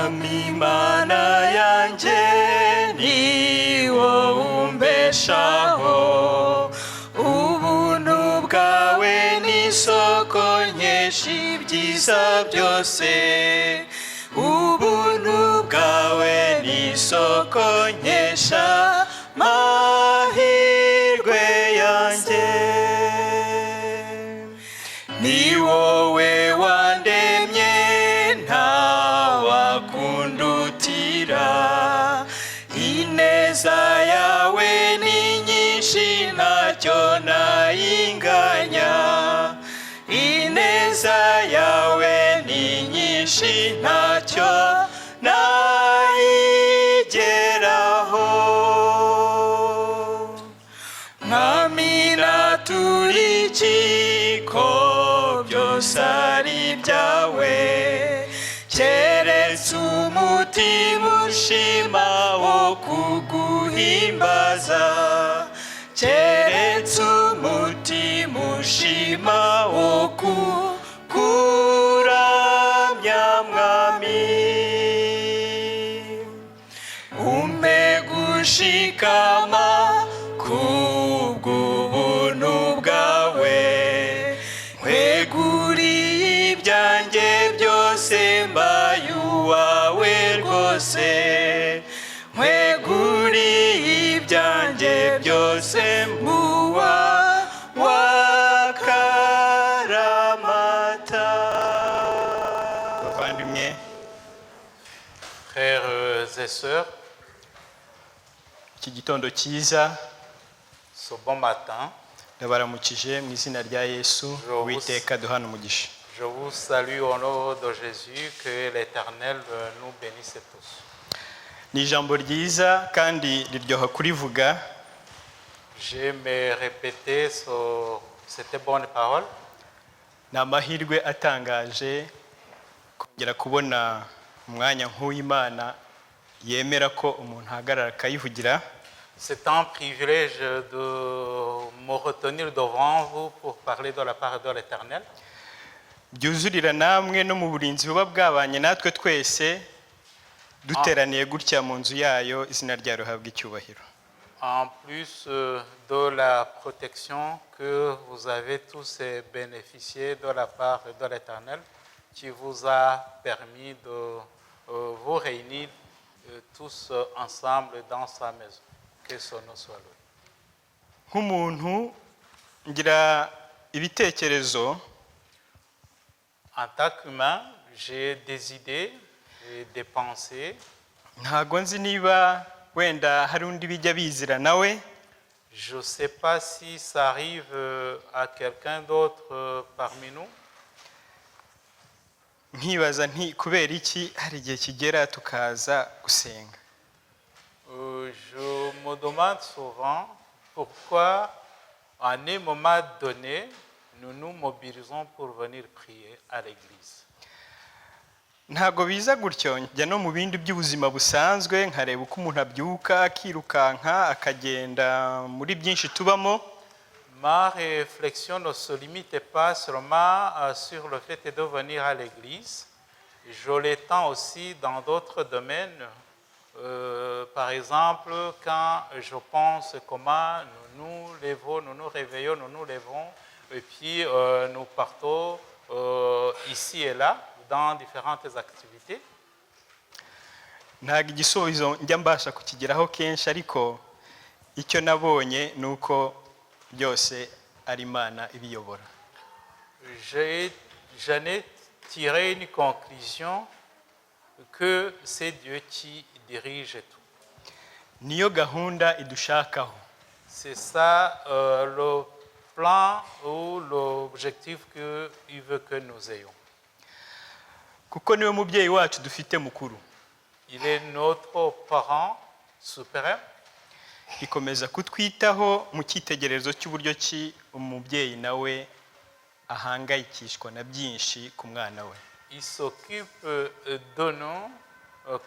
Mwami Mana yanjye ni wowe umbeshaho, ubuntu bwawe ni isoko nkesha ibyiza byose, ubuntu bwawe ni isoko nkesha mahirwe yanjye. Ni wowe wandemye ntawakundutira, ineza yawe ni nyinshi ntacyo nayinganya, ineza yawe ni nyinshi ntacyo nayigeraho. Mwami naturiki ko byose ari ibyawe, keretse umutima ushima wo kuguhimbaza, keretse umutima ushima wo kukuramya Mwami. Umpe gushikama kubw'ubuntu bwawe, nkweguriye ibyanjye byose mbaye uwawe rwose, nkweguriye ibyanjye byose mbuwa wakaramata. Bavandimwe, Frères et sœurs, iki gitondo cyiza ce bon matin, ndabaramukije mu izina rya Yesu, Uwiteka duhana umugisha. je vous salue au nom de Jésus, que l'Éternel nous bénisse tous. Ni ijambo ryiza kandi riryoha kurivuga. J'aime répéter cette bonne parole. Ni amahirwe atangaje kongera kubona umwanya nk'uw'Imana yemera ko umuntu ahagarara akayivugira. C'est un privilège de me retenir devant vous pour parler de la part de l'Éternel. Byuzurira namwe no mu burinzi buba bwabanye natwe twese duteraniye gutya mu nzu yayo, izina ryayo rihabwa icyubahiro. En plus de la protection que vous avez tous bénéficié de la part de l'Éternel, qui vous a permis de vous réunir tous ensemble dans sa maison. Que son nom soit loué. Nk'umuntu ngira ibitekerezo, En tant qu'humain, j'ai des idées et des pensées. ntago nzi niba wenda hari undi bijya bizira nawe. Je ne sais pas si ça arrive à quelqu'un d'autre parmi nous. Nkibaza nti kubera iki hari igihe kigera tukaza gusenga. Je me demande souvent pourquoi, à un moment donné, nous nous mobilisons pour venir prier à l'église. Ntago biza gutyo, njya no mu bindi by'ubuzima busanzwe nkareba uko umuntu abyuka akirukanka akagenda muri byinshi tubamo. Ma réflexion ne se limite pas seulement sur le fait de venir à l'église. Je l'étends aussi dans d'autres domaines. Par exemple, quand je pense comment nous nous levons, nous nous réveillons, nous nous levons, et puis nous partons ici et là dans différentes activités. Ntago igisubizo njya mbasha kukigeraho kenshi, ariko icyo nabonye nuko byose ari Imana ibiyobora. J'en ai tiré une conclusion que c'est Dieu qui dirige tout. Niyo gahunda idushakaho. C'est ça le plan ou l'objectif qu'il veut que nous ayons. Kuko niwe mubyeyi wacu dufite mukuru. Il est notre parent suprême. Ikomeza kutwitaho mu cyitegererezo cy'uburyo ki umubyeyi nawe ahangayikishwa na byinshi ku mwana we. Il s'occupe de nous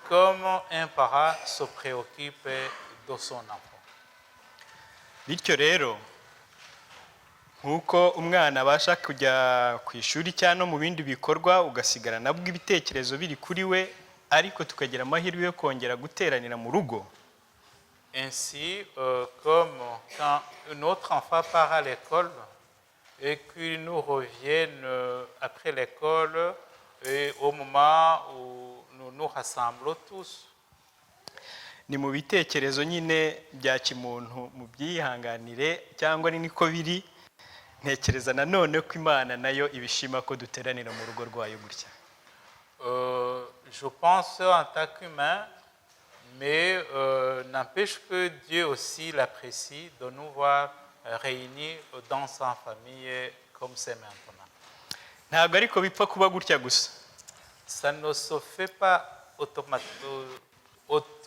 comme un parent se préoccupe de son enfant. Bityo rero nkuko umwana abasha kujya ku ishuri cyangwa mu bindi bikorwa ugasigara nabwo ibitekerezo biri kuri we ariko tukagira amahirwe yo kongera guteranira mu rugo. Ainsi, comme quand notre enfant part à l'école et qu'il nous revienne après l'école et au moment où nous nous rassemblons tous. Ni mu bitekerezo nyine bya kimuntu mu byihanganire cyangwa ni niko biri. Ntekereza nanone ko Imana nayo ibishima ko duteranira mu rugo rwayo gutya. Je pense en tant qu'humain, mais n'empêche que Dieu aussi l'apprécie de nous voir réunis dans sa famille comme c'est maintenant. Ntabwo ariko bipfa kuba gutya gusa. Ça ne se fait pas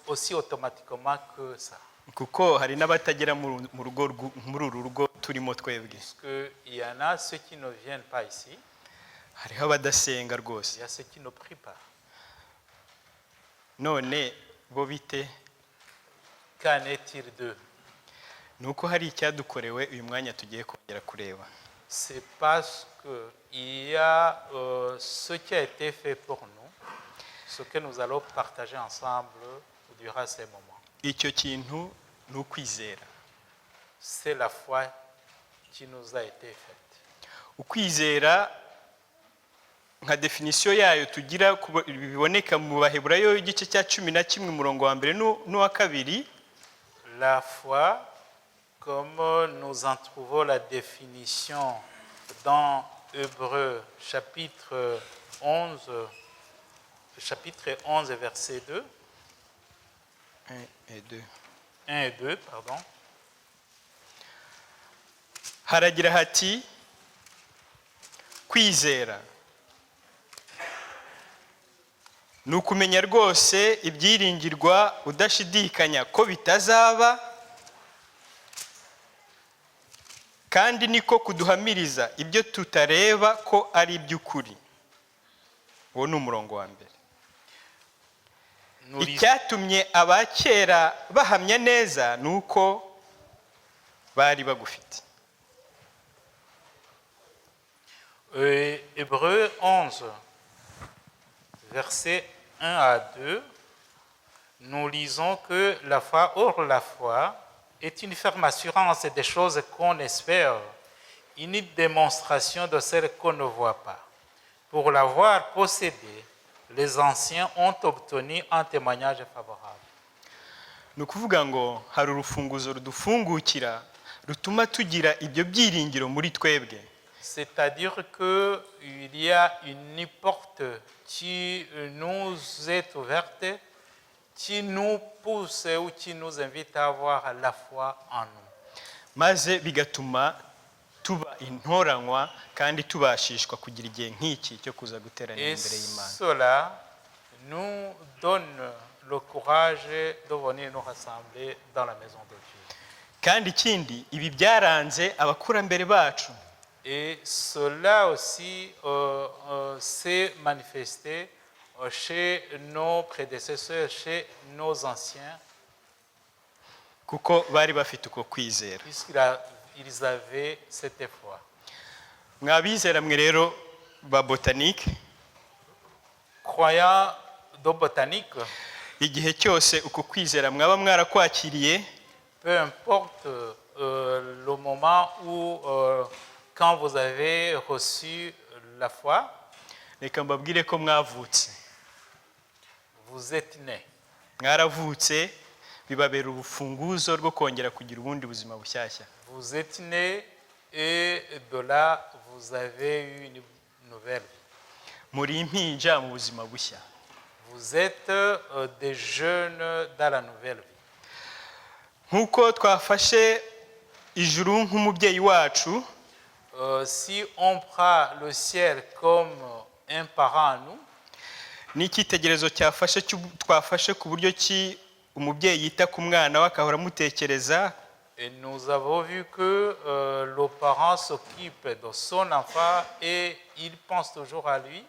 aussi automatiquement que ça. Kuko hari n'abatagera muri uru rugo turimo twebwe. Parce qu'il y en a ceux qui ne viennent pas ici. Hariho abadasenga rwose. Il y a ceux qui ne prient pas. None bo bite? Qu'en est-il d'eux? Nuko hari icyadukorewe uyu mwanya tugiye kongera kureba. C'est parce qu'il y a ce qui a été fait pour nous, ce que nous allons partager ensemble durant ces moments. Icyo kintu ni ukwizera. C'est la foi qui nous a été faite. Ukwizera nka definisiyo yayo tugira biboneka mu Baheburayo igice cya 11 umurongo wa mbere n'uwa kabiri. La foi, comme nous en trouvons la définition dans Hébreux chapitre 11 verset 2. 1 et 2. 1 et 2, pardon. Haragira hati kwizera ni ukumenya rwose ibyiringirwa udashidikanya ko bitazaba, kandi niko kuduhamiriza ibyo tutareba ko ari iby'ukuri. Uwo ni umurongo wa mbere. Icyatumye abakera bahamya neza ni uko bari bagufite. Hébreux 11, versets 1 à 2, nous lisons que la foi, or la foi, est une ferme assurance des choses qu'on espère, une démonstration de celles qu'on ne voit pas. Pour l'avoir possédée, les anciens ont obtenu un témoignage favorable. Ni ukuvuga ngo hari urufunguzo rudufungukira rutuma tugira ibyo byiringiro muri twebwe. C'est-à-dire qu'il y a une porte qui nous est ouverte, qui nous pousse ou qui nous invite à avoir la foi en nous. Maze bigatuma tuba intoranywa kandi tubashishwa kugira igihe nk'iki cyo kuza guteranira imbere y'Imana. Cela nous donne le courage de venir nous rassembler dans la maison de Dieu. Kandi ikindi ibi byaranze abakurambere bacu. Et cela aussi s'est manifesté chez nos prédécesseurs, chez nos anciens. Kuko bari bafite uko kwizera. Ils avaient cette foi. Mwabizera mwe rero ba botanique. Croyants de botanique. Igihe cyose uko kwizera mwaba mwarakwakiriye. Peu importe le moment où quand vous avez reçu la foi, reka mbabwire ko mwavutse. Vous êtes né. Mwaravutse bibabera ubufunguzo rwo kongera kugira ubundi buzima bushyashya. Vous êtes né et de là vous avez eu une nouvelle vie. Muri impinja mu buzima bushya. Vous êtes des jeunes dans la nouvelle vie. Nkuko twafashe ijuru nk'umubyeyi wacu. Si on prend le ciel comme un parent à nous, n'icyitegererezo twafashe ku buryo ki umubyeyi yita ku mwana we akahora amutekereza. Et nous avons vu que le parent s'occupe de son enfant et il pense toujours à lui.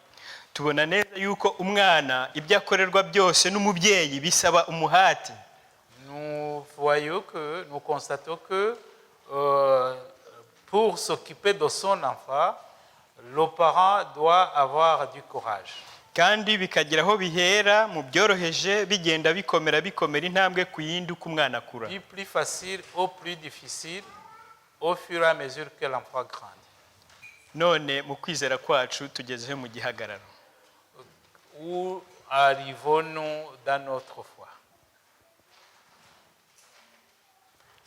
Tubona neza yuko umwana ibyo akorerwa byose n'umubyeyi bisaba umuhati. Nous constatons que pour s'occuper de son enfant, le parent doit avoir du courage. kandi bikagira aho bihera mu byoroheje bigenda bikomera intambwe ku yindi uko umwana akura. Du plus facile au plus difficile au fur et à mesure que l'enfant grandit. None mu kwizera kwacu tugezeho mu gihagararo. Où arrivons-nous dans notre foi?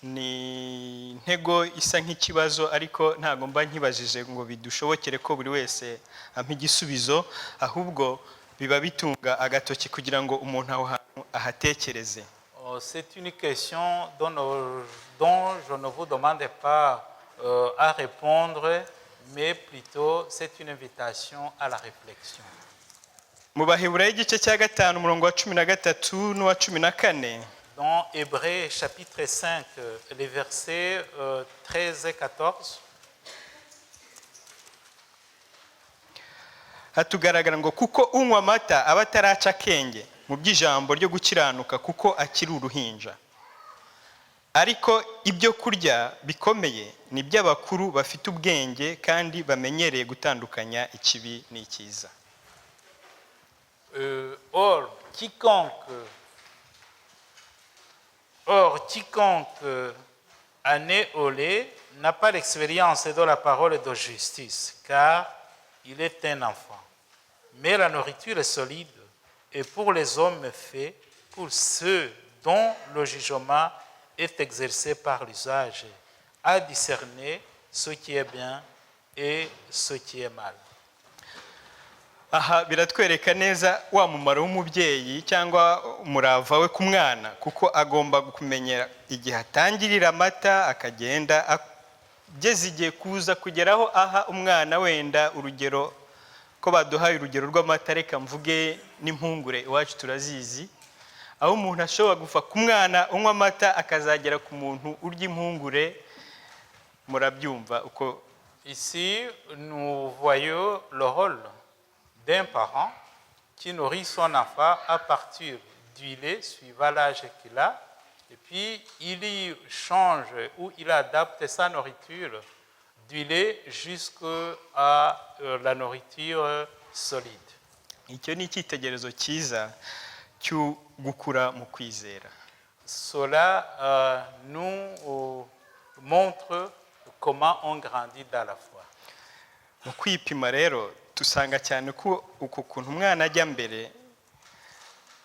Ni intego isa nk'ikibazo ariko ntago mba nkibajije ngo bidushobokere ko buri wese ampa igisubizo, ahubwo biba bitunga agatoki kugira ngo umuntu aho hantu ahatekereze. C'est une question dont je ne vous demande pas à répondre, mais plutôt c'est une invitation à la réflexion. Mu Baheburayo igice cya 5 umurongo wa 13 n'uwa 14, dans Hébreux chapitre 5, les versets 13 et 14, hatugaragara ngo kuko unywa amata aba ataraca akenge mu by'ijambo ryo gukiranuka kuko akiri uruhinja, ariko ibyo kurya bikomeye ni iby'abakuru bafite ubwenge kandi bamenyereye gutandukanya ikibi n'icyiza. Or quiconque a né au lait n'a pas l'expérience de la parole de justice, car il est un enfant. Mais la nourriture est solide et pour les hommes faits, pour ceux dont le jugement est exercé par l'usage, à discerner ce qui est bien et ce qui est mal. Aha biratwereka neza wa mumaro w'umubyeyi cyangwa umurava we ku mwana, kuko agomba kumenyera igihe atangirira amata akagenda ageze igihe kuza kugeraho aha umwana wenda urugero ko baduhaye urugero rw'amata, reka mvuge n'impungure iwacu turazizi, aho umuntu ashobora gufa ku mwana unywa amata akazagera ku muntu urya impungure. Murabyumva uko. Ici nous voyons le rôle d'un parent qui nourrit son enfant à partir du lait suivant l'âge qu'il a, et puis il y change ou il adapte sa nourriture du lait jusqu'à la nourriture solide. Icyo ni icyitegererezo cyiza cyo gukura mu kwizera. Cela nous montre comment on grandit dans la foi. Mu kwipima rero tusanga cyane ko uko kuntu umwana ajya mbere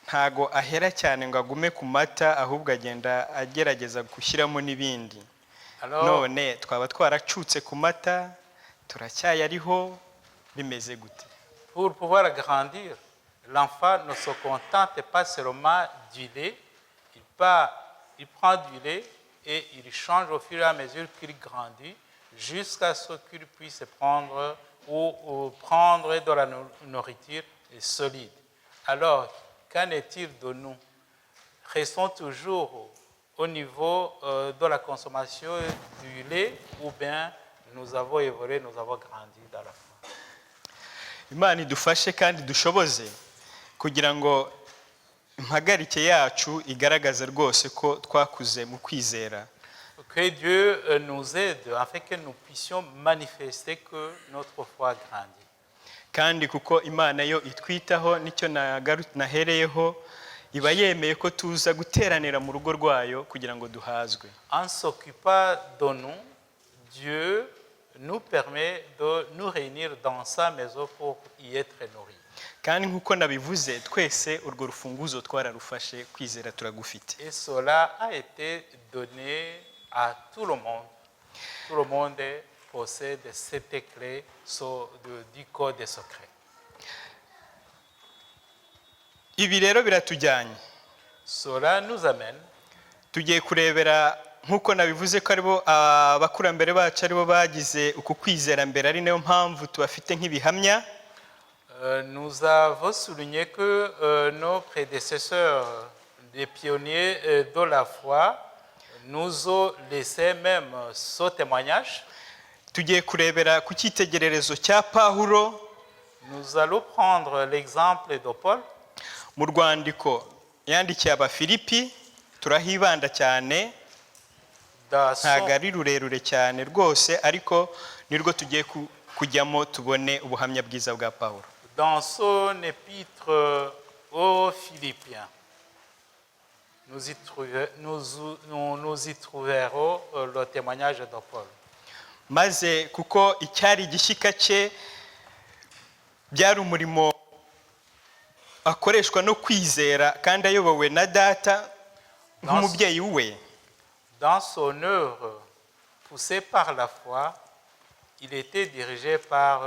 ntago ahera cyane ngo agume ku mata, ahubwo agenda agerageza gushyiramo n'ibindi. None twaba twaracutse ku mata turacyayariho, bimeze gute? Pour pouvoir grandir, l'enfant ne se contente pas seulement du lait, il prend du lait et il change au fur et à mesure qu'il grandit jusqu'à ce qu'il puisse prendre ou prendre de la nourriture solide. Alors, qu'en est-il de nous? Restons toujours au niveau de la consommation du lait, ou bien nous avons évolué, nous avons grandi dans la foi. Imana idufashe kandi dushoboze kugira ngo impagarike yacu igaragaze rwose ko twakuze mu kwizera. Que Dieu nous aide afin que nous puissions manifester que notre foi grandit. Kandi kuko Imana yo itwitaho, nicyo nahereyeho, iba yemeye ko tuza guteranira mu rugo rwayo kugira ngo duhazwe. En s'occupant de nous, Dieu nous permet de nous réunir dans sa maison pour y être nourris. Kandi nkuko nabivuze twese urwo rufunguzo twararufashe, kwizera turagufite. Et cela a été donné à tout le monde. Tout le monde possède cette clé du code des secrets. Ibi rero biratujyanye. Cela nous amène. Tugiye kurebera nkuko nabivuze ko aribo abakurambere bacu aribo bagize uku kwizera mbere, ari nayo mpamvu tubafite nk'ibihamya. Nous avons souligné que nos prédécesseurs, les pionniers de la foi, nous ont laissé même ce témoignage. Tugiye kurebera ku cyitegererezo cya Pawulo. Nous allons prendre l'exemple de Paul. Mu rwandiko yandikiye Abafilipi turahibanda cyane, ntago ari rurerure cyane rwose, ariko nirwo tugiye kujyamo tubone ubuhamya bwiza bwa Pawulo. dans son épître aux Philippiens. Nous y trouverons le témoignage de Paul. maze kuko icyari igishyika cye byari umurimo akoreshwa no kwizera kandi ayobowe na data nk'umubyeyi we. Dans son œuvre, poussé par la foi, il était dirigé par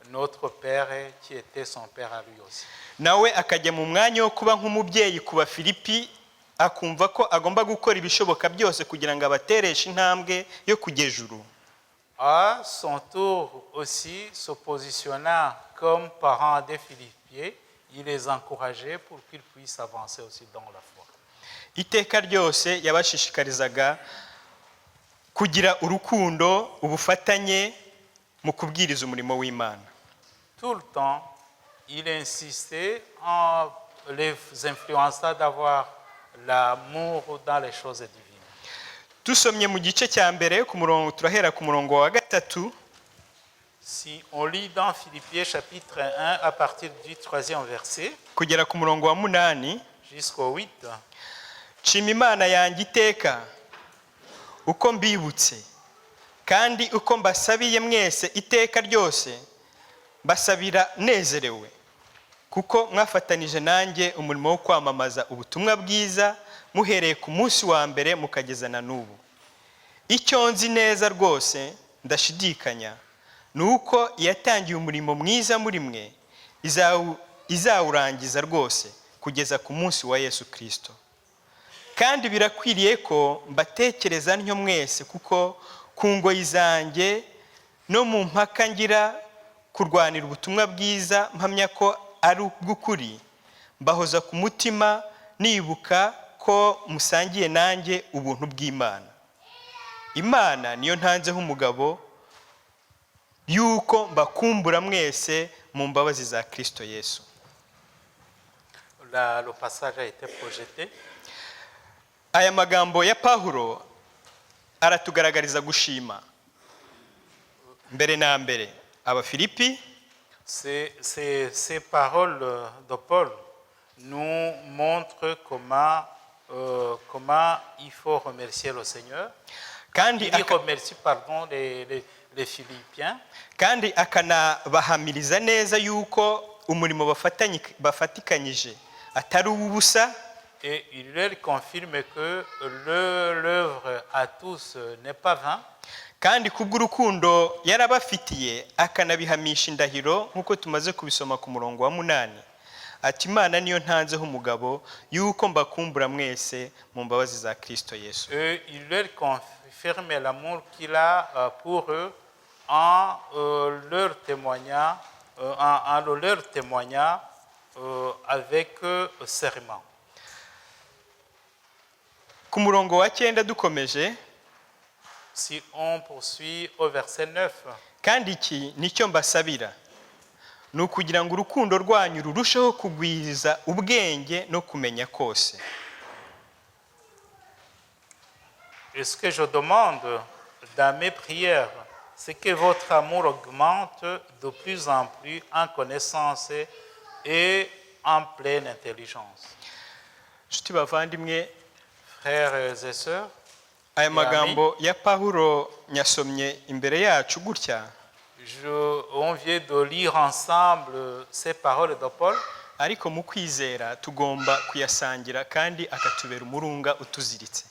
notre Père qui était son Père à lui aussi. nawe akajya mu mwanya wo kuba nk'umubyeyi ku Bafilipi, akumva ko agomba gukora ibishoboka byose kugira ngo abatereshe intambwe yo kujya ejuru. À son tour aussi, se positionnant comme parent des Philippiens, il les encourageait pour qu'ils puissent avancer aussi dans la foi. Iteka ryose yabashishikarizaga kugira urukundo, ubufatanye mu kubwiriza umurimo w'Imana. Tout le temps, il insistait en les influençant d'avoir l'amour dans les choses divines. Dusomye mu gice cya mbere ku murongo, turahera ku murongo wa 3. Si on lit dans Philippiens chapitre 1 à partir du 3e verset kugera ku murongo wa 8, jusqu'au 8, nshima Imana yanjye iteka uko mbibutse kandi uko mbasabiye mwese iteka ryose, mbasabira nezerewe kuko mwafatanije nanjye umurimo wo kwamamaza ubutumwa bwiza muhereye ku munsi wa mbere mukageza na n'ubu. Icyo nzi neza rwose ndashidikanya ni uko yatangiye umurimo mwiza muri mwe izawurangiza rwose kugeza ku munsi wa Yesu Kristo. Kandi birakwiriye ko mbatekereza ntyo mwese, kuko ku ngoyi zanjye no mu mpaka ngira kurwanira ubutumwa bwiza mpamya ko ari ubw'ukuri, mbahoza ku mutima nibuka ko musangiye nanjye ubuntu bw'Imana. Imana niyo ntanzeho umugabo yuko mbakumbura mwese mu mbabazi za Kristo Yesu. le passage a été projeté. Aya magambo ya Pawulo aratugaragariza gushima mbere na mbere Abafilipi. Ces paroles de Paul nous montrent comment il faut remercier le Seigneur. Kandi Il remercie les Philippiens. kandi akanabahamiriza neza yuko umurimo bafatikanyije atari ubusa. Et il leur confirme que l'œuvre à tous n'est pas vain. Kandi kubw'urukundo yarabafitiye akanabihamisha indahiro nk'uko tumaze kubisoma ku murongo wa 8, ati Imana niyo ntanzeho umugabo yuko mbakumbura mwese mu mbabazi za Kristo Yesu. Et il leur confirme l'amour qu'il a pour eux en leur témoignant avec serment. Ku murongo wa 9 dukomeje, Si on poursuit au verset 9, kandi iki nicyo mbasabira, ni ukugira ngo urukundo rwanyu rurusheho kugwiza ubwenge no kumenya kose. et ce que je demande dans mes prières, c'est que votre amour augmente de plus en plus en connaissance et en pleine intelligence. Nshuti bavandimwe, Frères et sœurs, aya magambo ya Pawulo nyasomye imbere yacu gutya, on vient de lire ensemble ces paroles de Paul. ariko mu kwizera tugomba kuyasangira kandi akatubera umurunga utuziritse.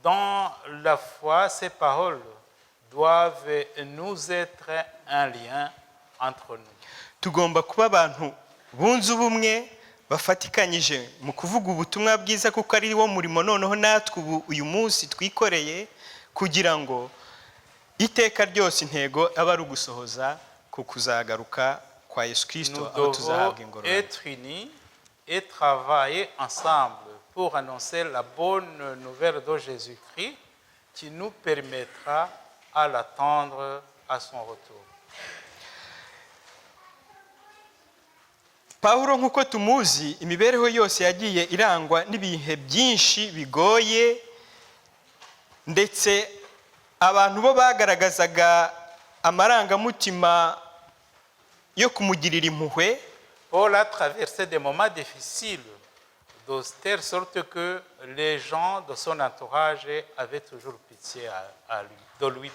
Dans la foi, ces paroles doivent nous être un lien entre nous. Tugomba kuba abantu bunze ubumwe bafatikanyije mu kuvuga ubutumwa bwiza, kuko ari wo murimo noneho natwe uyu munsi twikoreye, kugira ngo iteka ryose intego aba ari ugusohoza ku kuzagaruka kwa Yesu Kristo aho tuzahabwa ingororano. Nous devons être unis et travailler ensemble pour annoncer la bonne nouvelle de Jésus-Christ qui nous permettra à l'attendre à son retour. Pawulo nk'uko tumuzi, imibereho yose yagiye irangwa n'ibihe byinshi bigoye, ndetse abantu bo bagaragazaga amarangamutima yo kumugirira impuhwe. Paul a traversé des moments difficiles, de telle sorte que les gens de son entourage avaient toujours pitié de lui.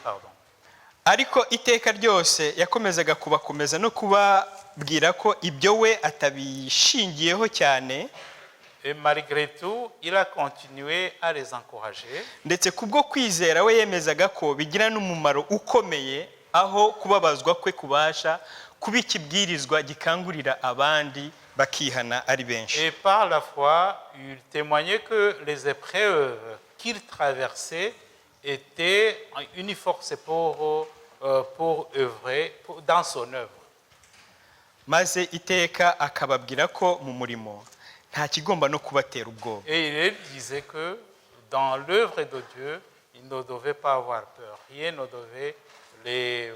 Ariko iteka ryose yakomezaga kubakomeza no kubabwira ko ibyo we atabishingiyeho cyane. Et malgré tout, il a continué à les encourager. Ndetse kubwo kwizera we yemezaga ko bigira n'umumaro ukomeye, aho kubabazwa kwe kubasha kuba ikibwirizwa gikangurira abandi bakihana ari benshi. Et par la foi, il témoignait que les épreuves qu'il traversait étaient une force pour œuvrer dans son œuvre. Maze iteka akababwira ko mu murimo nta kigomba no kubatera ubwoba. Et il disait que dans l'œuvre de Dieu, il ne devait pas avoir peur. Rien ne devait les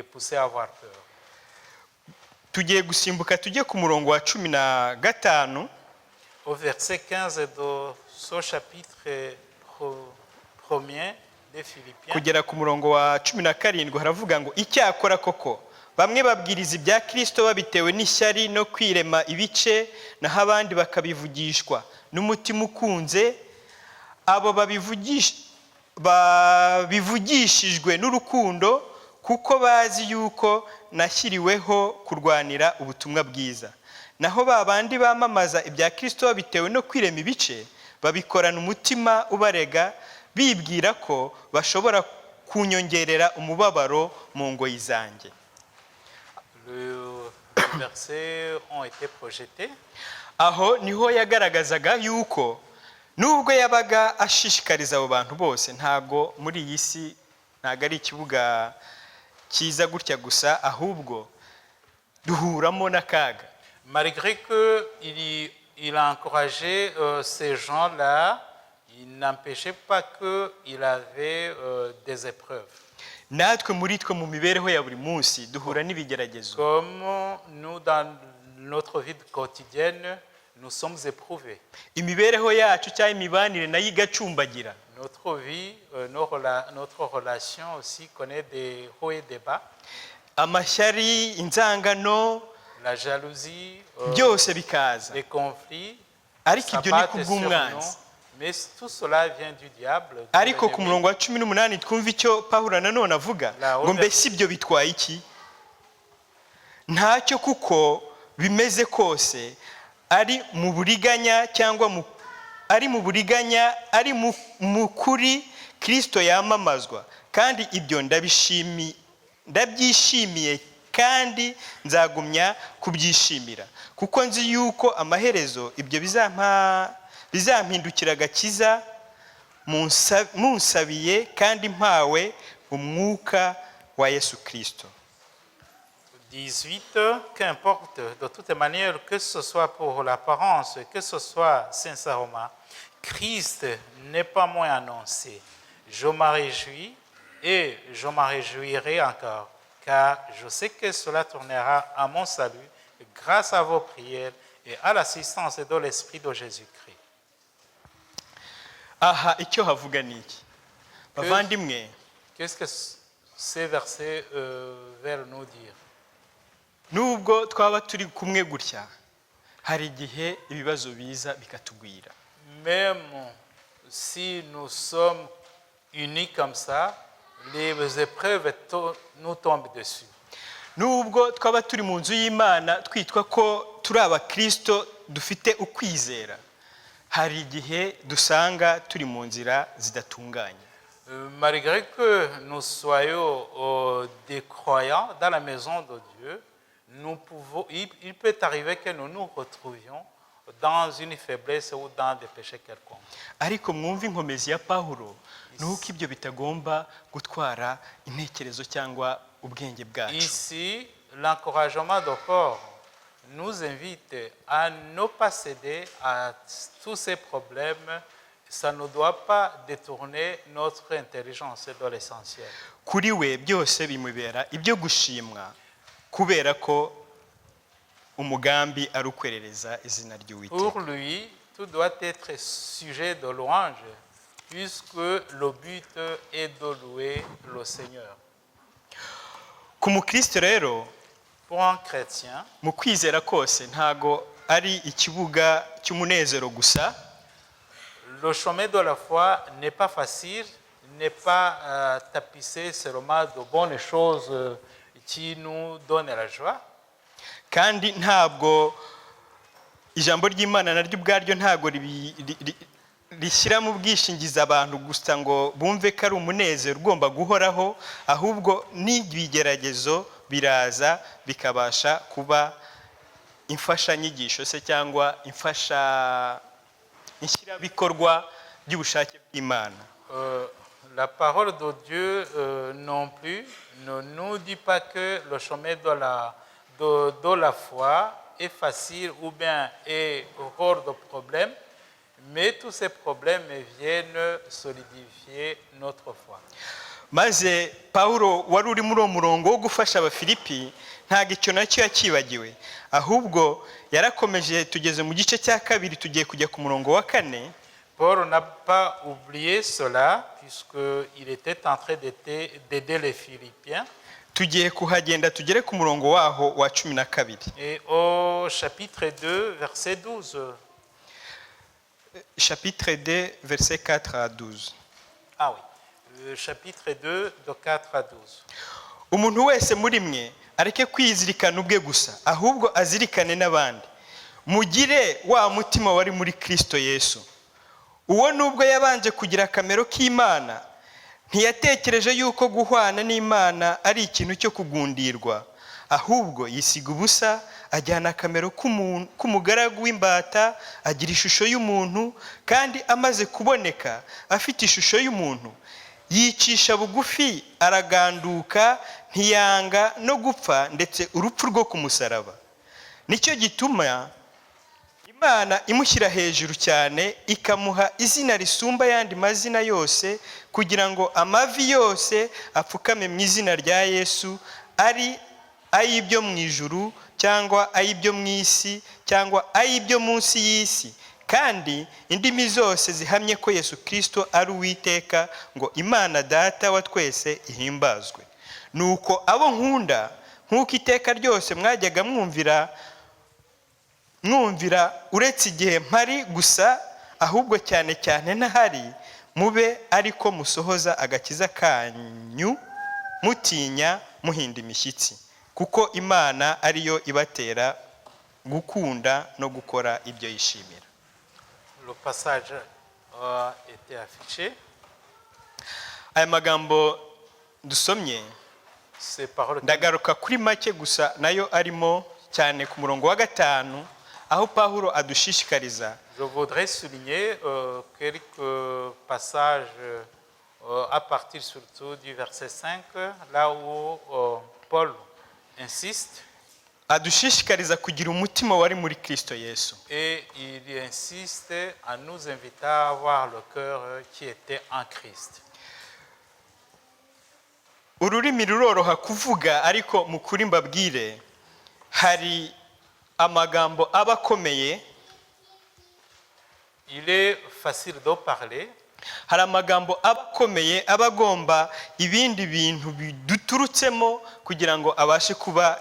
pousser à avoir peur. Tugiye gusimbuka tujye ku murongo wa 15. Au verset 15 de ce chapitre premier des Philippiens. Kugera ku murongo wa 17 haravuga ngo icyakora koko bamwe babwiriza ibya Kristo babitewe n'ishyari no kwirema ibice, naho abandi bakabivugishwa n'umutima ukunze. Abo babivugishijwe n'urukundo, kuko bazi yuko nashyiriweho kurwanira ubutumwa bwiza. Naho babandi bamamaza ibya Kristo babitewe no kwirema ibice, babikorana umutima ubarega, bibwira ko bashobora kunyongerera umubabaro mu ngoyi zanjye. Les versets ont été projetés. Aho niho yagaragazaga yuko nubwo yabaga ashishikariza abo bantu bose, ntago muri iyi si ntago ari ikibuga cyiza gutya gusa, ahubwo duhuramo n'akaga. Malgré qu'il a encouragé ces gens-là, il n'empêchait pas qu'il avait des épreuves. Natwe muri twe mu mibereho ya buri munsi duhura n'ibigeragezo. Comme nous, dans notre vie quotidienne, nous sommes éprouvés. Imibereho yacu cyangwa imibanire nayo igacumbagira. Notre vie, notre relation aussi connaît des hauts et des bas. Amashyari, inzangano, la jalousie, byose bikaza. les conflits, ariko ibyo ni kubw'umwanzi. mais tout cela vient du diable. Ariko ku murongo wa 18 twumva icyo Pawulo nanone avuga ngo mbese ibyo bitwaye iki? Ntacyo, kuko bimeze kose ari mu buriganya cyangwa ari mu buriganya, ari mu kuri Kristo yamamazwa, kandi ibyo ndabyishimiye kandi nzagumya kubyishimira, kuko nzi yuko amaherezo ibyo bizampindukira agakiza munsabiye kandi mpawe umwuka wa Yesu Kristo. 18, qu'importe, de toute manière, que ce soit pour l'apparence, que ce soit sincèrement, Christ n'est pas moins annoncé. Je m'en réjouis et je m'en réjouirai encore, car je sais que cela tournera à mon salut grâce à vos prières et à l'assistance de l'Esprit de Jésus-Christ. Aha, icyo havuga niki? Bavandimwe, qu'est-ce que ces versets veulent nous dire? Nubwo twaba turi kumwe gutya, hari igihe ibibazo biza bikatugwira. Même si nous sommes unis comme ça, les épreuves nous tombent dessus. Nubwo twaba turi mu nzu y'Imana twitwa ko turi abakristo dufite ukwizera, hari igihe dusanga turi mu nzira zidatunganye. Malgré que nous soyons des croyants dans la maison de Dieu, il peut arriver que nous nous retrouvions dans une faiblesse ou dans des péchés quelconques. Ariko mwumva inkomezi ya Pawulo nuko ibyo bitagomba gutwara intekerezo cyangwa ubwenge bwacu. Ici, l'encouragement de Paul nous invite à ne pas céder à tous ces problèmes. Ça ne doit pas détourner notre intelligence de l'essentiel. Kuri we byose bimubera ibyo gushimwa, kubera ko umugambi ari ukwerereza izina ry'Uwiteka. Pour lui, tout doit être sujet de louange, puisque le but est de louer le Seigneur. ku mukristo rero Pour un chrétien, mu kwizera kose ntago ari ikibuga cy'umunezero gusa. le chemin de la foi n'est pas facile, n'est pas tapissé seulement de bonnes choses qui nous donnent la joie. kandi ntabwo ijambo ry'Imana naryo ubwaryo ntabwo rishyira mu bwishingizi abantu gusa ngo bumve ko ari umunezero ugomba guhoraho, ahubwo n'ibigeragezo biraza bikabasha kuba imfashanyigisho se cyangwa inshyirabikorwa by'ubushake bw'Imana. La parole de Dieu non plus ne nous dit pas que le chemin de la foi est facile ou bien est hors de problème, mais tous ces problèmes viennent solidifier notre foi. Maze Pawulo wari uri muri uwo murongo wo gufasha Abafilipi ntabwo icyo nacyo yakibagiwe, ahubwo yarakomeje. Tugeze mu gice cya kabiri, tugiye kujya ku murongo wa 4. Paul n'a pas oublié cela puisqu'il était en train d'aider les Philippiens. Tugiye kuhagenda tugere ku murongo waho wa 12. Et au chapitre 2, verset 12. Chapitre 2, verset 4 à 12. Ah oui, le chapitre 2, de 4 à 12. Umuntu wese muri mwe areke kwizirikana ubwe gusa, ahubwo azirikane n'abandi. Mugire wa mutima wari muri Kristo Yesu. Uwo nubwo yabanje kugira akamero k'Imana, ntiyatekereje yuko guhwana n'Imana ari ikintu cyo kugundirwa, ahubwo yisiga ubusa, ajyana akamero k'umugaragu w'imbata, agira ishusho y'umuntu, kandi amaze kuboneka afite ishusho y'umuntu, yicisha bugufi, araganduka, ntiyanga no gupfa, ndetse urupfu rwo ku musaraba. Nicyo gituma Imana imushyira hejuru cyane, ikamuha izina risumba ayandi mazina yose, kugira ngo amavi yose apfukame mu izina rya Yesu, ari ay'ibyo mu ijuru cyangwa ay'ibyo mu isi cyangwa ay'ibyo munsi y'isi, kandi indimi zose zihamye ko Yesu Kristo ari Uwiteka, ngo Imana Data wa twese ihimbazwe. Nuko abo nkunda, nk'uko iteka ryose mwajyaga mwumvira uretse igihe mpari gusa, ahubwo cyane cyane ntahari, mube ariko musohoza agakiza kanyu mutinya, muhinda imishyitsi, kuko Imana ariyo ibatera gukunda no gukora ibyo yishimira. Le passage a été affiché. Aya magambo dusomye Ces paroles. ndagaruka kuri make gusa, nayo arimo cyane ku murongo wa 5, aho Pawulo adushishikariza. Je voudrais souligner quelques passages à partir surtout du verset 5, là où Paul insiste. Adushishikariza kugira umutima wari muri Kristo Yesu. Et il insiste à nous inviter à avoir le cœur qui était en Christ. Ururimi ruroroha kuvuga, ariko mu kuri mbabwire hari amagambo aba akomeye. Il est facile de parler, Hari amagambo aba akomeye, aba agomba ibindi bintu biduturutsemo kugira ngo abashe kuba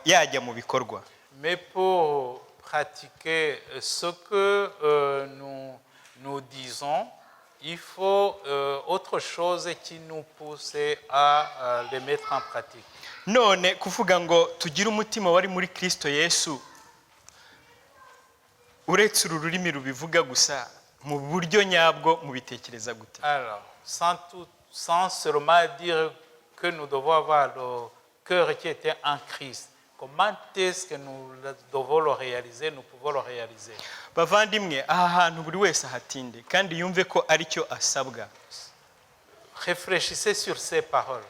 yajya mu bikorwa. mais pour pratiquer ce que nous disons, il faut autre chose qui nous pousse à les mettre en pratique. None kuvuga ngo tugire umutima wari muri Kristo Yesu, uretse uru rurimi rubivuga gusa, mu buryo nyabwo mubitekereza gute? Alors, sans seulement dire que nous devons avoir le cœur qui était en Christ, comment est-ce que nous devons le réaliser, nous pouvons le réaliser? Bavandimwe, aha hantu buri wese ahatinde kandi yumve ko ari cyo asabwa. Réfléchissez sur ces paroles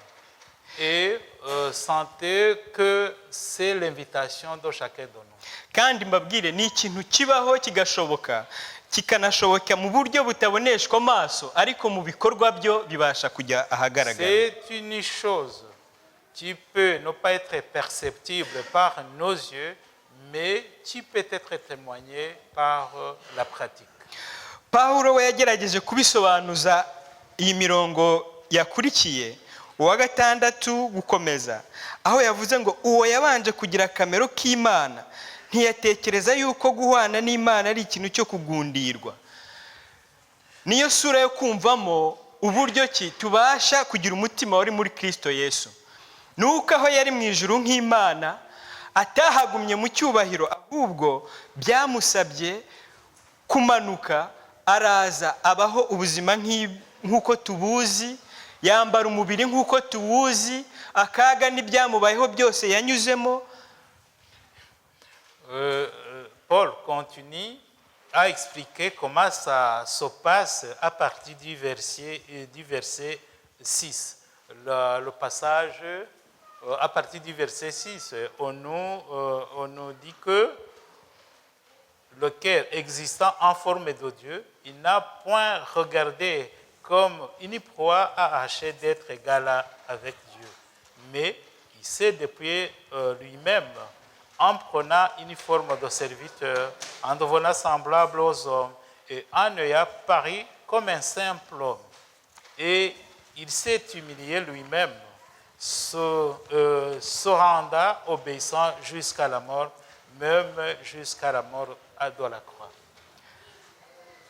et sentez que c'est l'invitation de chacun de nous. Kandi mbabwire ni ikintu kibaho kigashoboka, kikanashoboka mu buryo butaboneshwa amaso, ariko mu bikorwa byo bibasha kujya ahagaragara. C'est une chose qui peut ne pas être perceptible par nos yeux, mais qui peut être témoignée par la pratique. Pawulo we yagerageje kubisobanuza iyi mirongo yakurikiye, uwa gatandatu gukomeza, aho yavuze ngo uwo yabanje kugira akamero k'Imana ntiyatekereza yuko guhwana n'Imana ari ikintu cyo kugundirwa. Niyo sura yo kumvamo uburyo ki tubasha kugira umutima wari muri Kristo Yesu. Nuko aho yari mu ijuru nk'Imana atahagumye mu cyubahiro, ahubwo byamusabye kumanuka araza abaho ubuzima nk'uko tubuzi, yambara umubiri nk'uko tuwuzi, akaga n'ibyamubayeho byose yanyuzemo. Paul continue à expliquer comment ça se passe à partir du verset 6. Le passage, à partir du verset 6, on nous dit que lequel, existant en forme de Dieu, il n'a point regardé comme une proie arrachée d'être égal avec Dieu, mais il s'est dépouillé lui-même en prenant une forme de serviteur, en devenant semblable aux hommes et en ayant paru comme un simple homme. Et il s'est humilié lui-même, se rendant obéissant jusqu'à la mort, même jusqu'à la mort de la croix.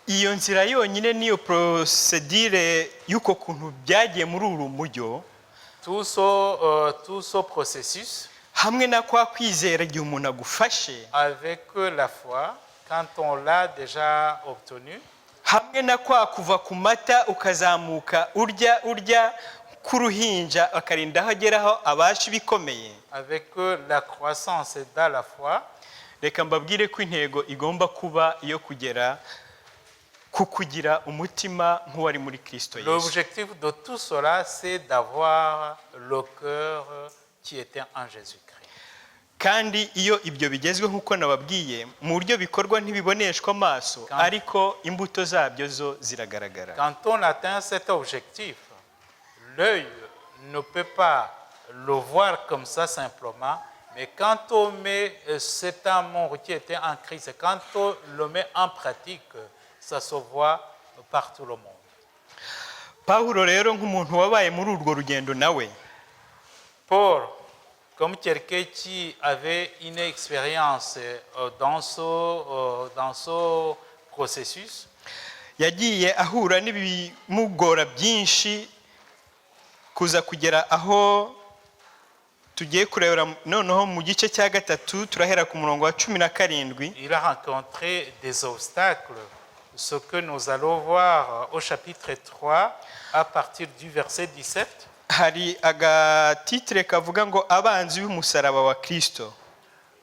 Iyo nzira yonyine niyo procedure y'uko kuntu byagiye muri uru mujyo. Tout ce processus, hamwe na kwa kwizera igihe umuntu agufashe, avec la foi, quand on l'a déjà obtenu, hamwe na kwa kuva ku mata ukazamuka urya k'uruhinja akarinda aho ageraho abasha ibikomeye, avec la croissance dans la foi, reka mbabwire ko intego igomba kuba iyo kugera ku kugira umutima nk'uwari muri Kristo Yesu. L'objectif de tout cela, c'est d'avoir le cœur qui était en Jésus-Christ. Kandi iyo ibyo bigezwe nk'uko nababwiye, mu buryo bikorwa ntibiboneshwa amaso, ariko imbuto zabyo zo ziragaragara. Quand on atteint cet objectif, l'œil ne peut pas le voir comme ça simplement, mais quand on met cet amour qui était en Christ, quand on le met en pratique, ça se voit par tout le monde. Pawulo rero nk'umuntu wabaye muri urwo rugendo nawe, Paul, comme quelqu'un qui avait une expérience dans ce processus, yagiye ahura n'ibimugora byinshi kuza kugera aho tugiye kurebera noneho mu gice cya gatatu, turahera ku murongo wa 17. il a rencontré des obstacles, ce que nous allons voir au chapitre 3 à partir du verset 17. Hari agatitire kavuga ngo abanzi b'umusaraba wa Kristo,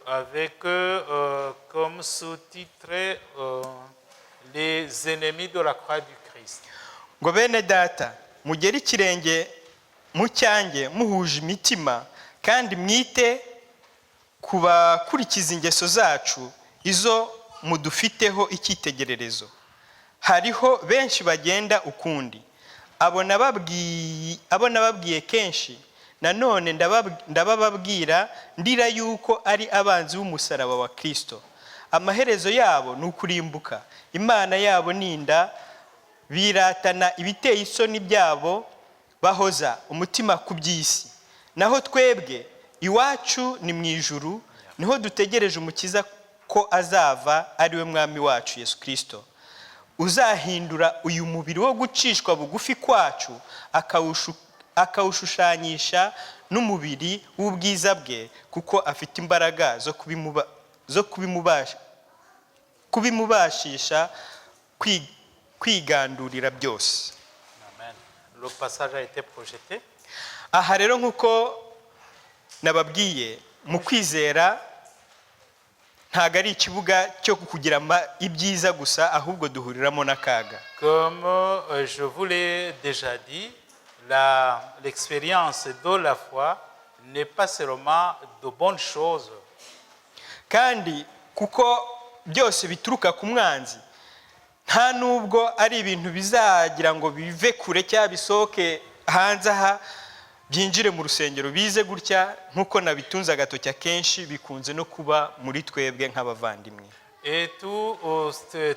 avec comme sous-titre les ennemis de la croix du Christ. ngo bene data mugere ikirenge mu cyanjye muhuje imitima, kandi mwite ku bakurikiza ingeso zacu izo mudufiteho icyitegererezo. Hariho benshi bagenda ukundi, abo nababwiye kenshi, nanone ndabababwira ndira yuko ari abanzi b'umusaraba wa Kristo. Amaherezo yabo ni ukurimbuka, Imana yabo ninda, biratana ibiteye isoni byabo, bahoza umutima ku by'isi. Naho twebwe iwacu ni mu ijuru, niho dutegereje umukiza ko azava, ari we mwami wacu Yesu Kristo, uzahindura uyu mubiri wo gucishwa bugufi kwacu akawushushanyisha n'umubiri w'ubwiza bwe, kuko afite imbaraga zo kubimubashisha kwigandurira byose. Amen. Le passage a été projeté. Aha rero nk'uko nababwiye, mu kwizera ntago ari ikibuga cyo kugira ibyiza gusa, ahubwo duhuriramo n'akaga. Comme je vous l'ai déjà dit, l'expérience de la foi n'est pas seulement de bonnes choses. Kandi kuko byose bituruka ku mwanzi, nta nubwo ari ibintu bizagira ngo bive kure cyangwa bisohoke hanze aha byinjire mu rusengero bize gutya, nkuko nabitunza agatoki akenshi bikunze no kuba muri twebwe nk'abavandimwe. Et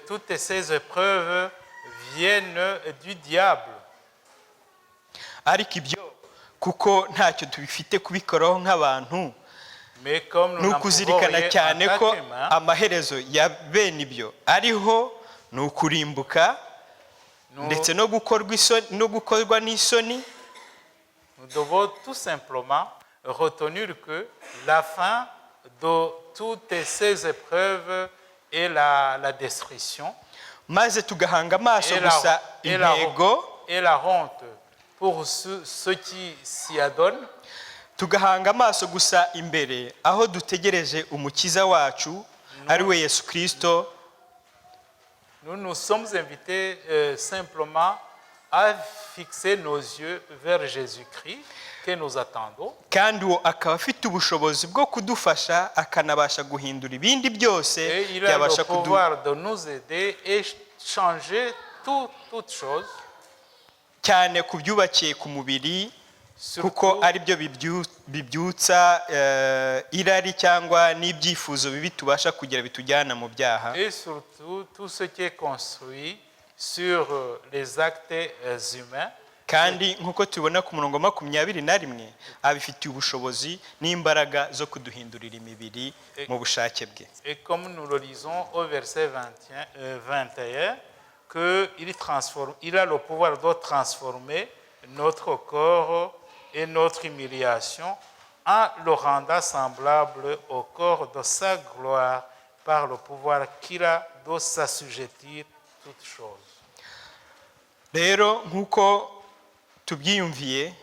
toutes ces épreuves viennent du diable. Ariko ibyo kuko ntacyo tubifite kubikoraho nk'abantu. Mais comme nous Ni n'en pouvons ukuzirikana rien en cyane tant ko qu'humains, amaherezo ya bene ibyo ariho ni ukurimbuka ndetse no gukorwa n'isoni. nous devons tout simplement retenir que la fin de toutes ces épreuves est la destruction maze tugahanga amaso gusa intego, et la honte pour ceux qui s'y adonnent. tugahanga amaso gusa imbere aho dutegereje umukiza wacu ari we Yesu Kristo. Nous nous sommes invités simplement à fixer nos yeux vers Jésus-Christ que nous attendons. kandi uwo akaba afite ubushobozi bwo kudufasha akanabasha guhindura ibindi byose Et il a byabasha le pouvoir de nous aider et changer toutes choses. cyane ku byubakiye ku mubiri, kuko Surtout, ari byo bibyutsa irari cyangwa n'ibyifuzo bibi tubasha kugira bitujyana mu byaha. et surtout tout ce qui est construit sur les actes humains. kandi nk'uko tubona ku murongo wa 21 abifitiye ubushobozi n'imbaraga zo kuduhindurira imibiri mu bushake bwe. Et comme nous le lisons au verset 21, qu'il a le pouvoir de transformer notre corps et notre humiliation en le rendant semblable au corps de sa gloire par le pouvoir qu'il a de s'assujettir toutes choses. rero nk'uko tubyiyumviye,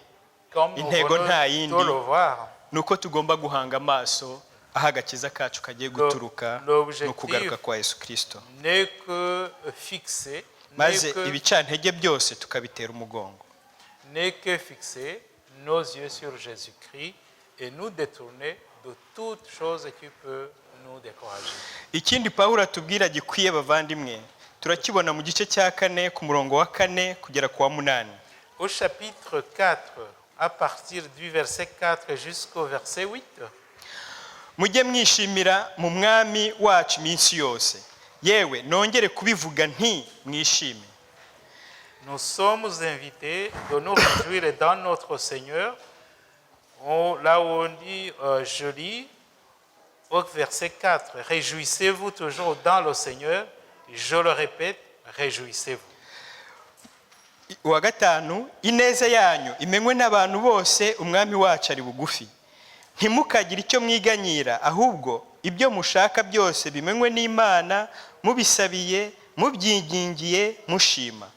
Comme nous intego nta venons yindi de le voir, ni uko tugomba guhanga amaso aho agakiza kacu kagiye guturuka no kugaruka kwa Yesu Kristo, n'est que fixer, maze ibicantege byose tukabitera umugongo. n'est que fixer nos yeux sur Jésus-Christ et nous détourner de toute chose qui peut nous décourager. Ikindi Pawulo atubwira gikwiye bavandimwe, turakibona mu gice cya 4 ku murongo wa 4 kugera ku wa 8. Au chapitre 4, à partir du verset 4 jusqu'au verset 8, mujye mwishimira mu mwami wacu iminsi yose, yewe nongere kubivuga nti mwishime. nous sommes invités de nous réjouir dans notre Seigneur. Là où on dit, je lis au verset 4, réjouissez-vous toujours dans le Seigneur. Je le répète, réjouissez-vous. Uwa 5, ineza yanyu imenywe n'abantu bose, umwami wacu ari bugufi. Ntimukagire icyo mwiganyira, ahubwo ibyo mushaka byose bimenywe n'Imana, mubisabiye, mubyingingiye, mushima.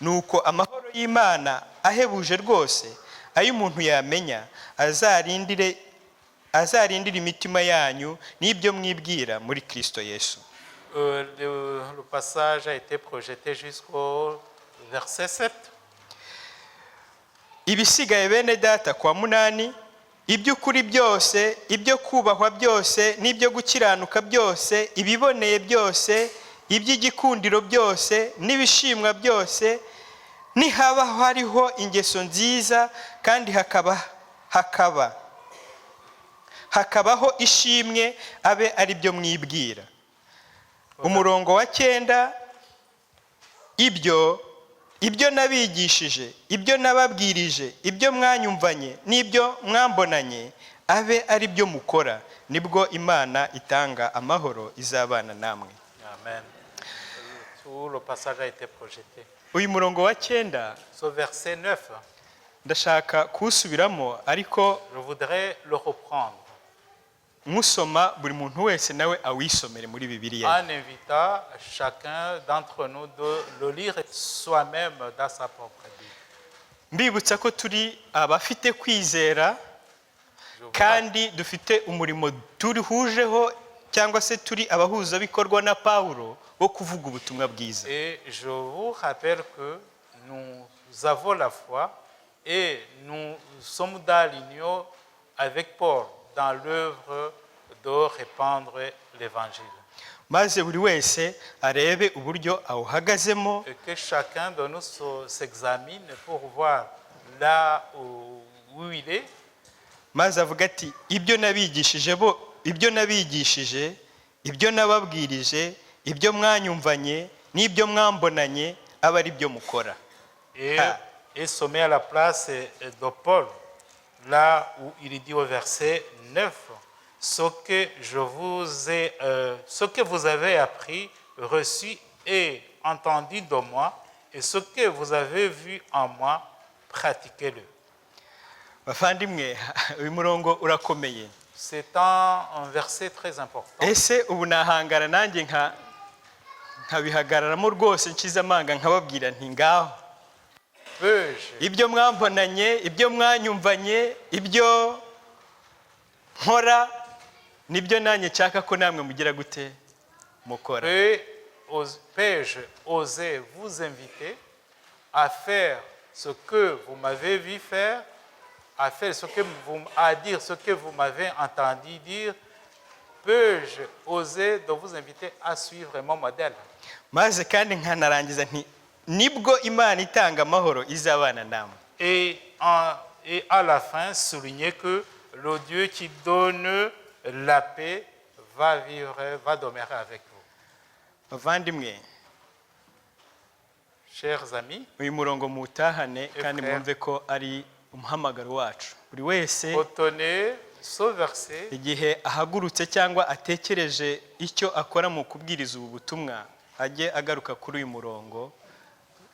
Nuko amahoro y'Imana ahebuje rwose, ayo umuntu yamenya, azarindire imitima yanyu n'ibyo mwibwira muri Kristo Yesu. Le passage a été projeté jusqu'au verset 7. Ibisigaye bene data kwa 8, iby'ukuri byose, ibyo kubahwa byose, n'ibyo gukiranuka byose, ibiboneye byose, iby'igikundiro byose, n'ibishimwa byose, nihaba hariho ingeso nziza, kandi hakabaho ishimwe, abe ari byo mwibwira. Umurongo wa 9, ibyo nabigishije, ibyo nababwirije, ibyo mwanyumvanye, n'ibyo mwambonanye, abe ari byo mukora, nibwo Imana itanga amahoro izabana namwe. Amen. Tout le passage a été projeté. Uyu murongo wa 9, Ce verset 9, ndashaka kuwusubiramo, ariko je voudrais le reprendre musoma buri muntu wese nawe awisomere muri Bibiliya. en invitant chacun d'entre nous de le lire soi-même dans sa propre Bible. Mbibutsa ko turi abafite kwizera, kandi dufite umurimo turihujeho, cyangwa se turi abahuza bikorwa na Pawulo wo kuvuga ubutumwa bwiza. Et je vous rappelle que nous avons la foi et nous sommes dans l'union avec Paul dans l'œuvre de répandre l'évangile. Maze buri wese arebe uburyo awuhagazemo, Et que chacun de nous s'examine pour voir là où il est. maze avuga ati ibyo nabigishije, ibyo nababwirije, ibyo mwanyumvanye, n'ibyo mwambonanye, aba ari byo mukora. Et se met à la place de Paul là où il dit au verset 9, ce que vous avez appris, reçu et entendu de moi, et ce que vous avez vu en moi, pratiquez-le. bavandimwe uyu murongo urakomeye. C'est un verset très important. Ese ubu nahangara nanjye nkabihagararamo rwose nkiza amanga nkababwira nti ngaho ibyo mwambonanye, ibyo mwanyumvanye, ibyo nkora nibyo nanjye nshaka ko namwe mugira gute mukora. Peux-je oser vous inviter à faire ce que vous m'avez vu faire, à dire ce que vous m'avez entendu dire? Peux-je oser de vous inviter à suivre mon modèle? Maze kandi nkanarangiza nti nibwo Imana itanga amahoro izabana namwe. Et à la fin, souligner que le Dieu qui donne la paix va demeurer avec vous. Bavandimwe, chers amis, uyu murongo muwutahane kandi mwumve ko ari umuhamagaro wacu. Buri wese retenez ce verset. Igihe ahagurutse cyangwa atekereje icyo akora mu kubwiriza ubu butumwa, ajye agaruka kuri uyu murongo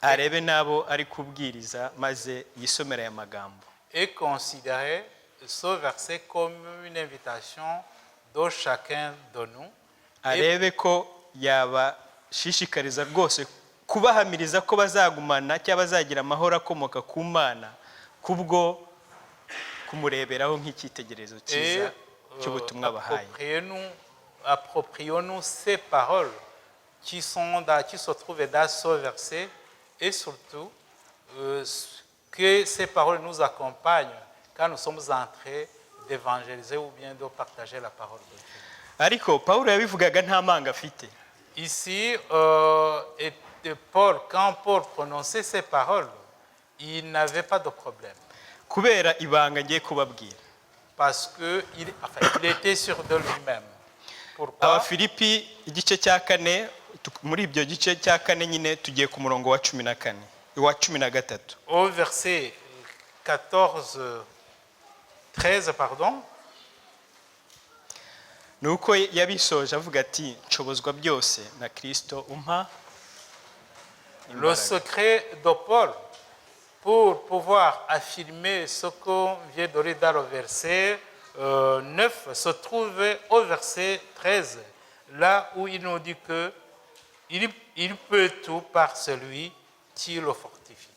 arebe nabo ari kubwiriza maze yisomera aya magambo. Et considérer ce verset comme une invitation de chacun de nous. Arebe ko yabashishikariza rwose kubahamiriza ko bazagumana cyangwa bazagira amahoro akomoka ku Mana kubwo kumureberaho nk'icyitegererezo cyiza cy'ubutumwa bahaye. Approprions-nous ces paroles qui se trouvent dans ce verset, et surtout que ces paroles nous accompagnent quand nous sommes en train d'évangéliser ou bien de partager la parole de Dieu. Ariko Pawulo yabivugaga nta manga afite. Ici, quand Paul prononçait ces paroles, il n'avait pas de problème. Kubera ibanga ngiye kubabwira. Parce qu'il était sûr de lui-même. Pourquoi? Abafilipi igice cya 4, muri ibyo gice cya 4 nyine tugiye ku murongo wa 14, wa 13. Au verset 13, pardon. Nuko yabisoje avuga ati nshobozwa byose na Kristo umpa. Le secret de Paul pour pouvoir affirmer ce qu'on vient de lire dans le verset 9 se trouve au verset 13, là où il nous dit que il peut tout par celui qui le fortifie.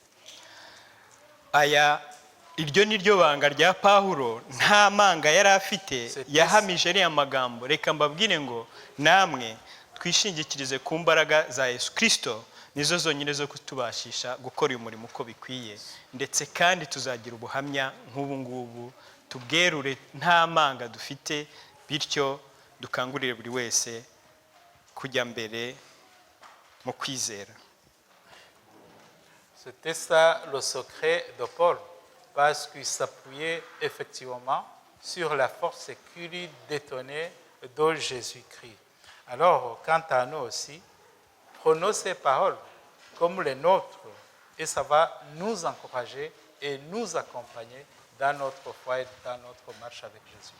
Iryo ni ryo banga rya Pawulo, nta manga yari afite, yahamije ariya magambo. Reka mbabwire ngo namwe twishingikirize ku mbaraga za Yesu Kristo, nizo zonyine zo kutubashisha gukora uyu murimo uko bikwiye, ndetse kandi tuzagira ubuhamya nk'ubu ngubu tubwerure nta manga dufite, bityo dukangurire buri wese kujya mbere mu kwizera. C'était ça le secret de Paul, parce qu'il s'appuyait effectivement sur la force qu'il détenait de Jésus-Christ. Alors, quant à nous aussi, prenons ces paroles comme les nôtres, et ça va nous encourager et nous accompagner dans notre foi et dans notre marche avec Jésus.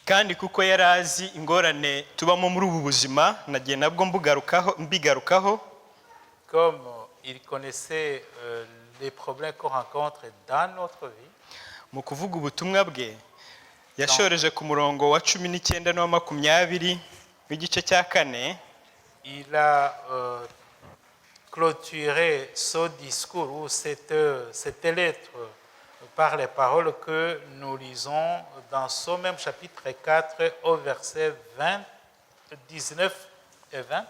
Kandi kuko yari azi ingorane tubamo muri ubu buzima, nagiye nabwo mbigarukaho. Comme il connaissait les problèmes qu'on rencontre dans notre vie. Mu kuvuga ubutumwa bwe yashoreje ku murongo wa 19 no 20 w'igice cya 4. Il a clôturé ce discours ou cette lettre par les paroles que nous lisons dans ce même chapitre 4 au verset 19 et 20.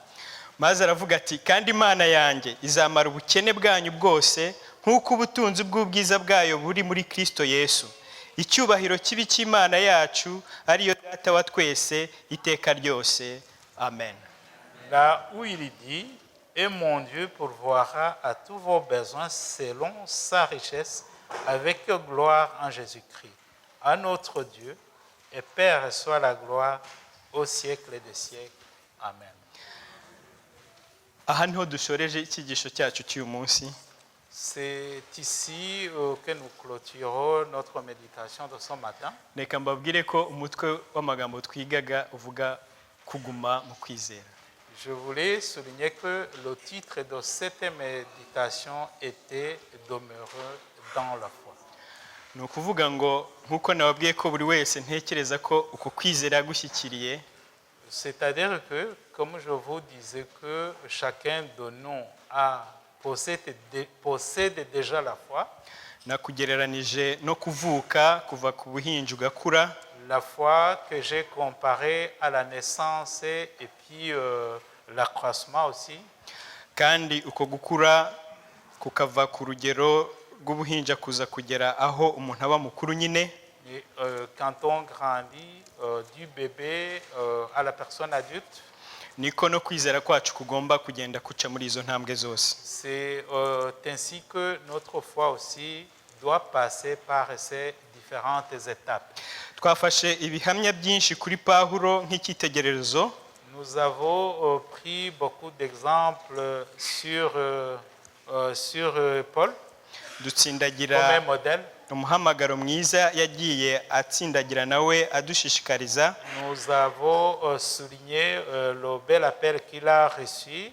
Maze aravuga ati kandi Imana yanjye izamara ubukene bwanyu bwose nk'uko ubutunzi bw'ubwiza bwayo buri muri Kristo Yesu. Icyubahiro kibi cy'Imana yacu ariyo Data wa twese iteka ryose. Amen. Là où il dit, et mon Dieu pourvoira à tous vos besoins selon sa richesse avec gloire en Jésus-Christ. À notre Dieu et Père soit la gloire au siècle des siècles. Amen. Aha niho dushoreje icyigisho cyacu cy'uyu munsi. C'est ici que nous clôturons notre méditation de ce matin. reka mbabwire ko umutwe w'amagambo twigaga uvuga kuguma mu kwizera. Je voulais souligner que le titre de cette méditation était « Demeureux dans la foi ». Ni ukuvuga ngo nk'uko nababwiye ko buri wese ntekereza ko uko kwizera yagushyikiriye, C'est-à-dire que, comme je vous disais, que chacun de nous possède déjà la foi. nakugereranije no kuvuka kuva ku buhinja ugakura. La foi que j'ai comparée à la naissance et puis l'accroissement aussi. Kandi uko gukura kukava ku rugero rw'ubuhinja kuza kugera aho umuntu aba mukuru nyine. Et, quand on grandit du bébé à la personne adulte, niko no kwizera kwacu kugomba kugenda kuca muri izo ntambwe zose. c'est ainsi que notre foi aussi doit passer par ces différentes étapes. Twafashe ibihamya byinshi kuri Pawulo nk'icyitegererezo. Nous avons pris beaucoup d'exemples sur Paul comme Dutsindagira un modèle. umuhamagaro mwiza yagiye atsindagira nawe adushishikariza. Nous avons souligné le bel appel qu'il a reçu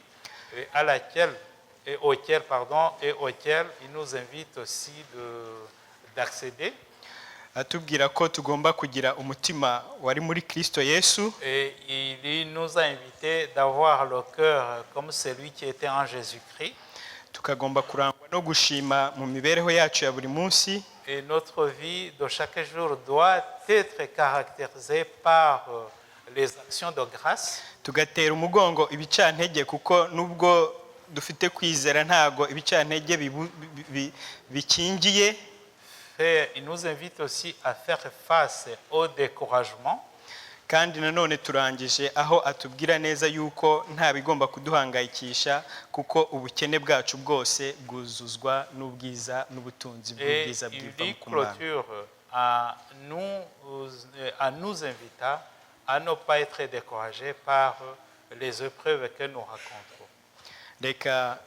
et auquel il nous invite aussi d'accéder. Atubwira ko tugomba kugira umutima wari muri Kristo Yesu. Et il nous a invité d'avoir le cœur comme celui qui était en Jésus-Christ. Tukagomba kurangwa no gushima mu mibereho yacu ya buri munsi. Et notre vie de chaque jour doit être caractérisée par les actions de grâce. Tugatera umugongo ibicantege kuko nubwo dufite kwizera ntago ibicantege bikingiye. Il nous invite aussi à faire face au découragement. Kandi nanone turangije aho atubwira neza yuko nta bigomba kuduhangayikisha kuko ubukene bwacu bwose bwuzuzwa n'ubwiza n'ubutunzi bw'ubwiza bwiva ku Mana. Et il clôture à nous invitant à ne pas être découragés par les épreuves que nous rencontrons. Reka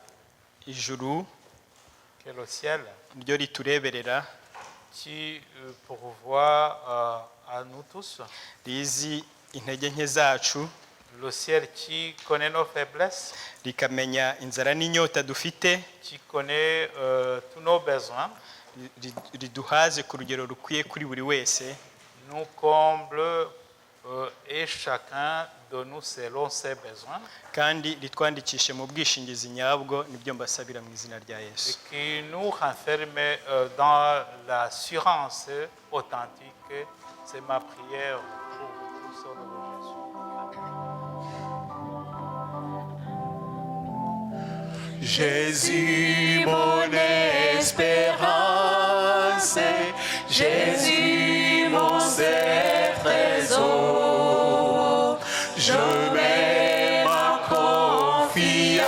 ijuru Que le ciel ryo ritureberera qui pourvoit à nous tous. rizi intege nke zacu, Le ciel qui connaît nos faiblesses, rikamenya inzara n'inyota dufite, qui connaît tous nos besoins, riduhaze ku rugero rukwiye kuri buri wese. nous comble et chacun de nous selon ses besoins. Kandi ritwandikishe mu bwishingizi nyabwo, nibyo mbasabira mu izina rya Et Yesu. qui nous renferme dans l'assurance authentique. C'est ma prière pour vous tous au nom de Jésus. Jésus, mon espérance, Jésus, mon seul trésor, je mets ma confiance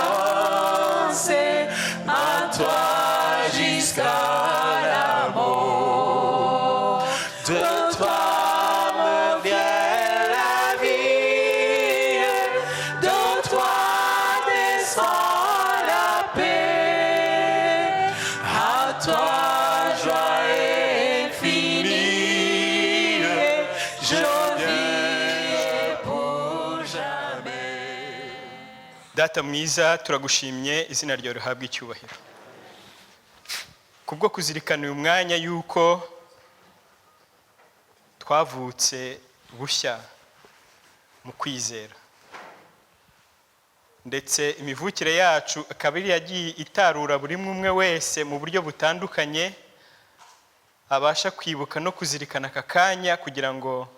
en toi jusqu'à la mort. De toi me vient la vie, de toi descend la paix, à toi joie infinie, je vis pour jamais. Data mwiza, turagushimye, izina ryawe rihabwe icyubahiro. Kubwo kuzirikana uyu mwanya yuko twavutse bushya mu kwizera, ndetse imivukire yacu akaba yagiye itarura buri umwe wese mu buryo butandukanye, abasha kwibuka no kuzirikana aka kanya kugira ngo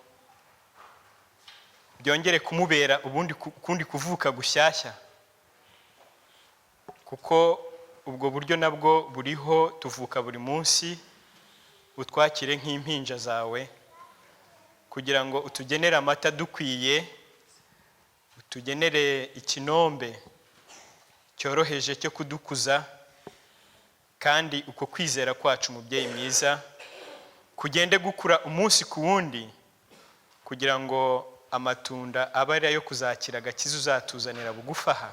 byongere kumubera ukundi kuvuka gushyashya, kuko ubwo buryo nabwo buriho. Tuvuka buri munsi, utwakire nk'impinja zawe kugira ngo utugenere amata dukwiye, utugenere ikinombe cyoroheje cyo kudukuza, kandi uko kwizera kwacu mubyeyi mwiza kugende gukura umunsi ku wundi, kugira ngo amatunda aba ari ayo kuzakira agakiza uzatuzanira bugufi aha,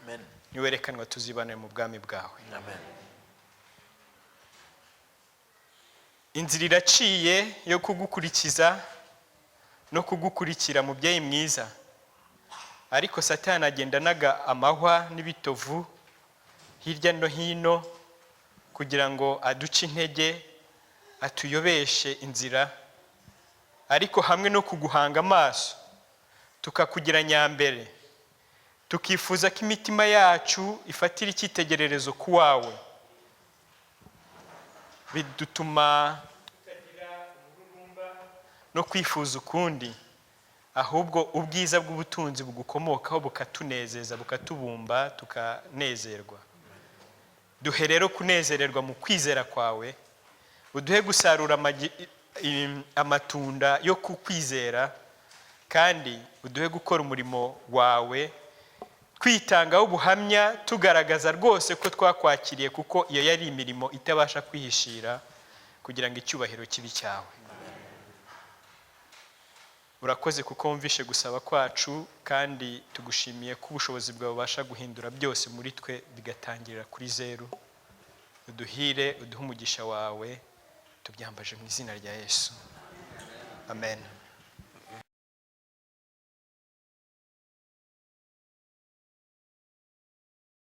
Amen. niwerekanwa tuzibane mu bwami bwawe. Amen. inzira iraciye yo kugukurikiza no kugukurikira mubyeyi mwiza, ariko Satani agenda anaga amahwa n'ibitovu hirya no hino kugira ngo aduce intege, atuyobeshe inzira. Ariko hamwe no kuguhanga amaso tukakugira nyambere, tukifuza ko imitima yacu ifatira icyitegererezo ku wawe, bidutuma tukagira umururumba no kwifuza ukundi, ahubwo ubwiza bw'ubutunzi bugukomokaho bukatunezeza, bukatubumba, tukanezerwa. Duhe rero kunezererwa mu kwizera kwawe, uduhe gusarura amatunda yo kukwizera, kandi uduhe gukora umurimo wawe twitangaho ubuhamya, tugaragaza rwose ko twakwakiriye, kuko iyo yari imirimo itabasha kwihishira, kugira ngo icyubahiro kibe cyawe. Urakoze kuko wumvishe gusaba kwacu, kandi tugushimiye ko ubushobozi bwawe bubasha guhindura byose muri twe bigatangirira kuri zeru. Uduhire, uduhe umugisha wawe, tubyambaje mu izina rya Yesu. Amen.